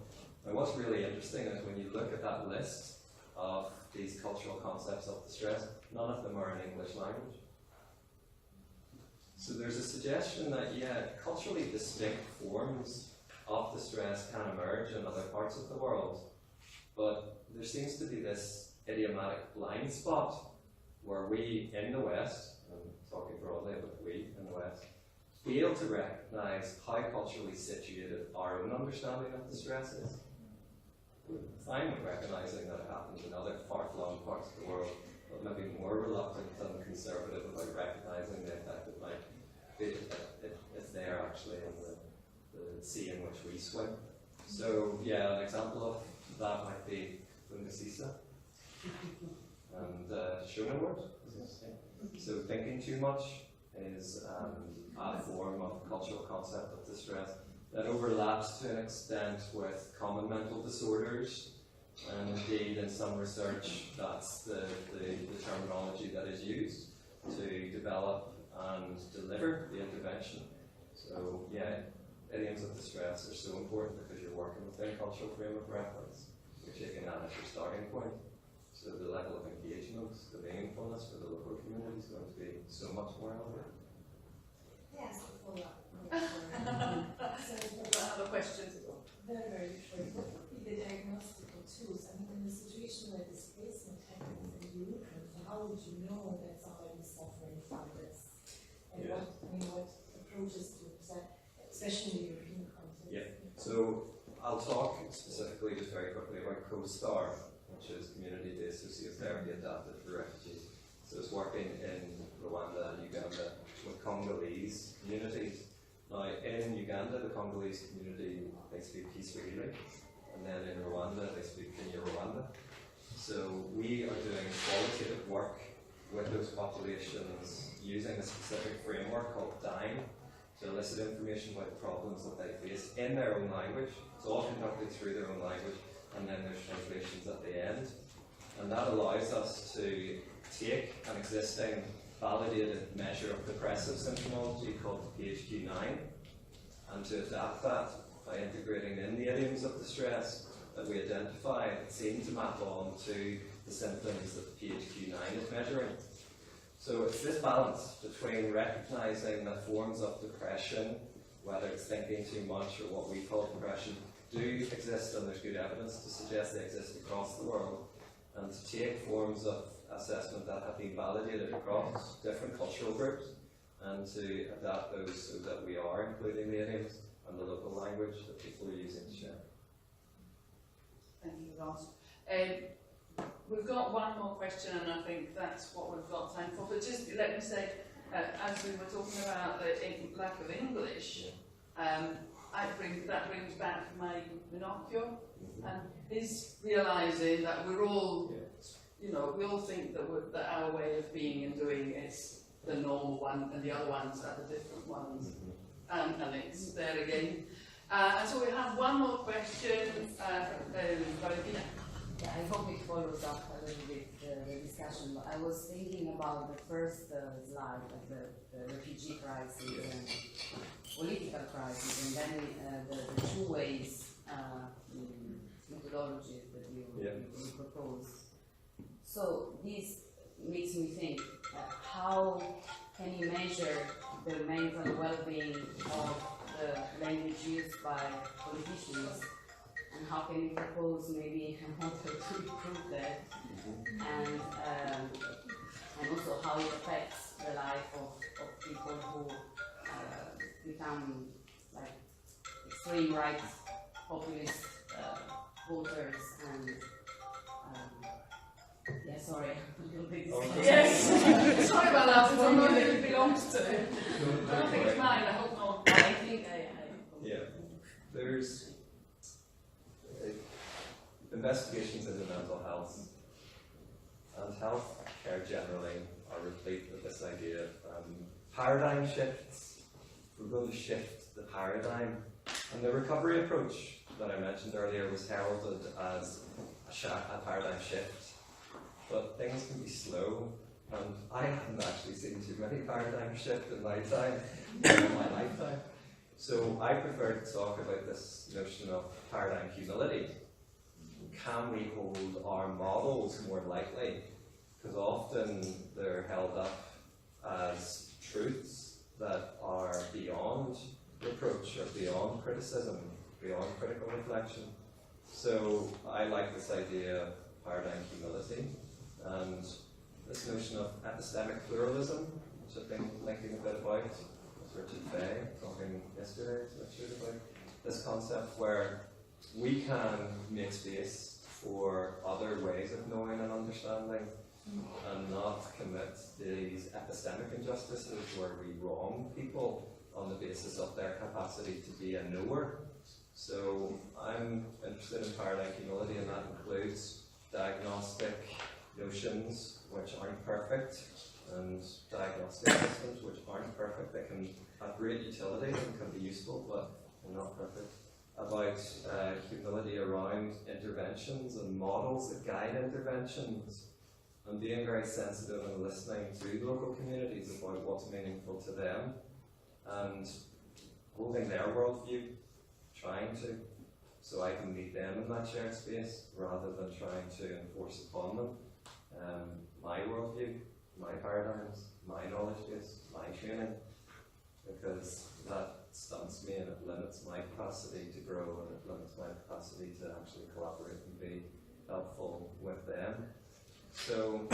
And what's really interesting is when you look at that list of these cultural concepts of distress, none of them are in English language. So there's a suggestion that, yeah, culturally distinct forms of distress can emerge in other parts of the world, but there seems to be this idiomatic blind spot where we in the West, I'm talking broadly about we in the West, fail to recognise how culturally situated our own understanding of distress is. We're fine with recognising that it happens in other far-flung parts of the world, but maybe more reluctant and conservative about recognising the effect it might be if they're actually in the sea in which we swim. So yeah, an example of that might be Fungasisa and Schoeneward. So thinking too much is a form of cultural concept of distress that overlaps to an extent with common mental disorders, and indeed in some research that's the terminology that is used to develop and deliver the intervention. So yeah, idioms of distress are so important because you're working within a cultural frame of reference. You're taking that as your starting point. So the level of engagement, the meaningfulness for the local community is going to be so much more elevated. Yes, a follow-up. I have a question. Very, very short. What would be the diagnostical tools? I mean, in a situation where displacement happens and you look at it, how would you know that somebody is suffering from this? And what approaches to present? Especially in the European context. Yeah. So I'll talk specifically just very quickly about CoSTAR, which is community-based sociotherapy adapted for refugees. So it's working in Rwanda and Uganda with Congolese communities. Now in Uganda, the Congolese community, they speak Kiswahili, and then in Rwanda, they speak Kinyarwanda. So we are doing qualitative work with those populations using a specific framework called DIME, to elicit information about the problems that they face in their own language. It's all conducted through their own language, and then there's translations at the end. And that allows us to take an existing validated measure of depressive symptomology called PHQ-9 and to adapt that by integrating in the idioms of distress that we identify that seem to map on to the symptoms that the PHQ-9 is measuring. So it's this balance between recognising that forms of depression, whether it's thinking too much or what we call depression, do exist, and there's good evidence to suggest they exist across the world, and to take forms of assessment that have been validated across different cultural groups and to adapt those so that we are including the idioms and the local language that people are using to share. Thank you, Ross. We've got one more question, and I think that's what we've got time for. But just let me say, as we were talking about the lack of English, that brings back my Pinocchio, and is realising that we're all, you know, we all think that our way of being and doing is the normal one, and the other ones are the different ones, and it's there again. And so we have one more question from Valentina. Yeah, I hope it follows up a little bit the discussion. I was thinking about the first slide of the refugee crisis and political crisis, and then the two ways methodologies that you propose. So this makes me think, how can you measure the mental well-being of the language used by politicians, and how can you propose maybe a model to improve that, and also how it affects the life of people who become like extreme right populist voters and yeah, sorry, I'm a little bit Yes, sorry about that. I don't know who it belongs to. I don't think it's mine. I hope not. I think Yeah, there's investigations into mental health and health care generally are replete with this idea of paradigm shifts. We're going to shift the paradigm, and the recovery approach that I mentioned earlier was heralded as a paradigm shift. But things can be slow, and I haven't actually seen too many paradigm shifts in my time, in my lifetime. So I prefer to talk about this notion of paradigm humility. Can we hold our models more lightly? Because often they're held up as truths that are beyond reproach or beyond criticism, beyond critical reflection. So I like this idea of paradigm humility. And this notion of epistemic pluralism, which I've been thinking a bit about, with Richard Fay, talking yesterday to Richard about this concept where we can make space for other ways of knowing and understanding and not commit these epistemic injustices where we wrong people on the basis of their capacity to be a knower. So I'm interested in paradigm humility, and that includes diagnostic notions which aren't perfect, and diagnostic systems which aren't perfect. They can have great utility and can be useful, but they're not perfect. About humility around interventions and models that guide interventions, and being very sensitive and listening to local communities about what's meaningful to them, and holding their worldview, trying to, so I can meet them in that shared space rather than trying to enforce upon them my worldview, my paradigms, my knowledge base, my training, because that stunts me and it limits my capacity to grow, and it limits my capacity to actually collaborate and be helpful with them. So,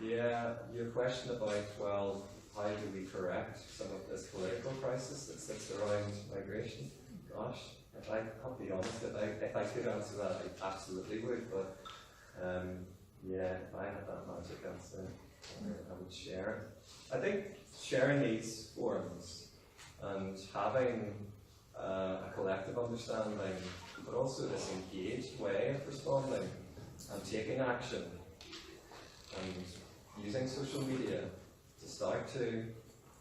yeah, your question about, well, how do we correct some of this political crisis that sits around migration? Gosh, I'll be honest, if I could answer that, I absolutely would, but yeah, if I had that magic answer, I would share it. I think sharing these forums and having a collective understanding, but also this engaged way of responding and taking action and using social media to start to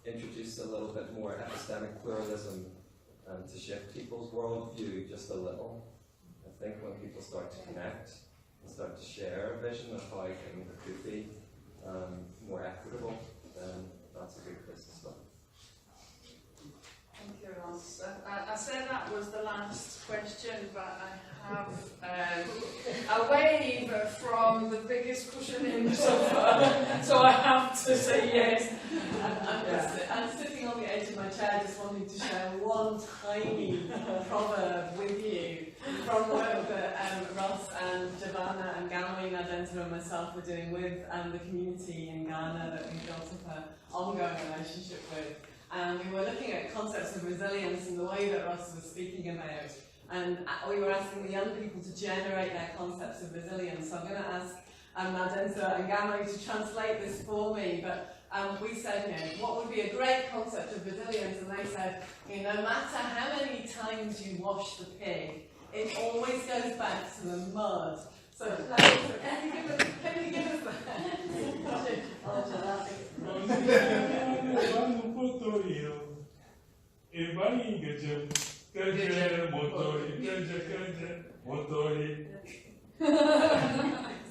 introduce a little bit more epistemic pluralism and to shift people's worldview just a little. I think when people start to connect and start to share a vision of how things could be more equitable, then that's a good place to start. Thank you, Ross. I said that was the last question, but I have a wave from the biggest cushion in so far, so I have to say yes. I'm sitting on the edge of my chair just wanting to share one tiny proverb with you. from the work that Ross and Giovanna and Gamli, Nadenta and myself were doing with the community in Ghana that we built up an ongoing relationship with. And we were looking at concepts of resilience in the way that Ross was speaking about. And we were asking the young people to generate their concepts of resilience. So I'm going to ask Nadenta and Gamli to translate this for me. But we said, what would be a great concept of resilience? And they said, no matter how many times you wash the pig, it always goes back to the mud. So can you give us that?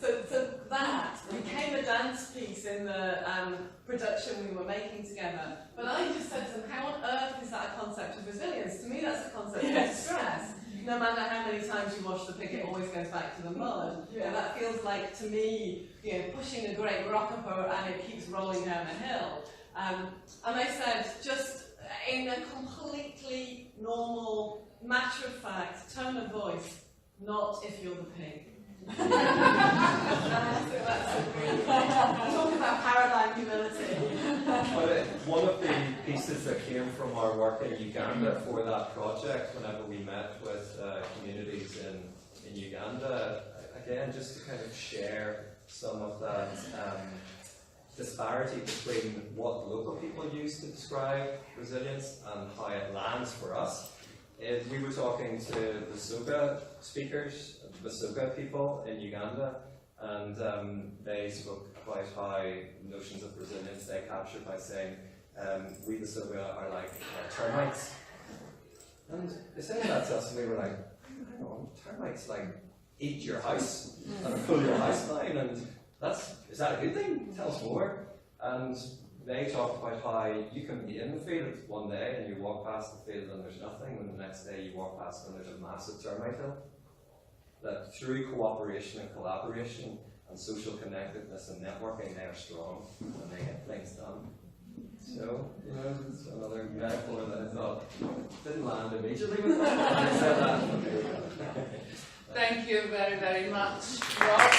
So that became a dance piece in the production we were making together. But I just said to them, how on earth is that a concept of resilience? To me, that's a concept of stress. No matter how many times you wash the pig, it always goes back to the mud. And that feels like, to me, pushing a great rock up and it keeps rolling down a hill. And I said, just in a completely normal, matter-of-fact tone of voice, not if you're the pig. Talk about paradigm humility. But one of the pieces that came from our work in Uganda for that project, whenever we met with communities in Uganda, again, just to kind of share some of that disparity between what local people use to describe resilience and how it lands for us. We were talking to the Soga speakers, the Soga people in Uganda, and they spoke about how notions of resilience they captured by saying, we the Soga are like termites. And they said that to us, and we were like, hang on, termites like eat your house and pull your house down, and is that a good thing? Tell us more. And they talked about how you can be in the field one day and you walk past the field and there's nothing, and the next day you walk past and there's a massive termite hill. That through cooperation and collaboration and social connectedness and networking, they are strong and they get things done. So, it's another metaphor that I thought didn't land immediately with that. I said that. Thank you very, very much, Rob.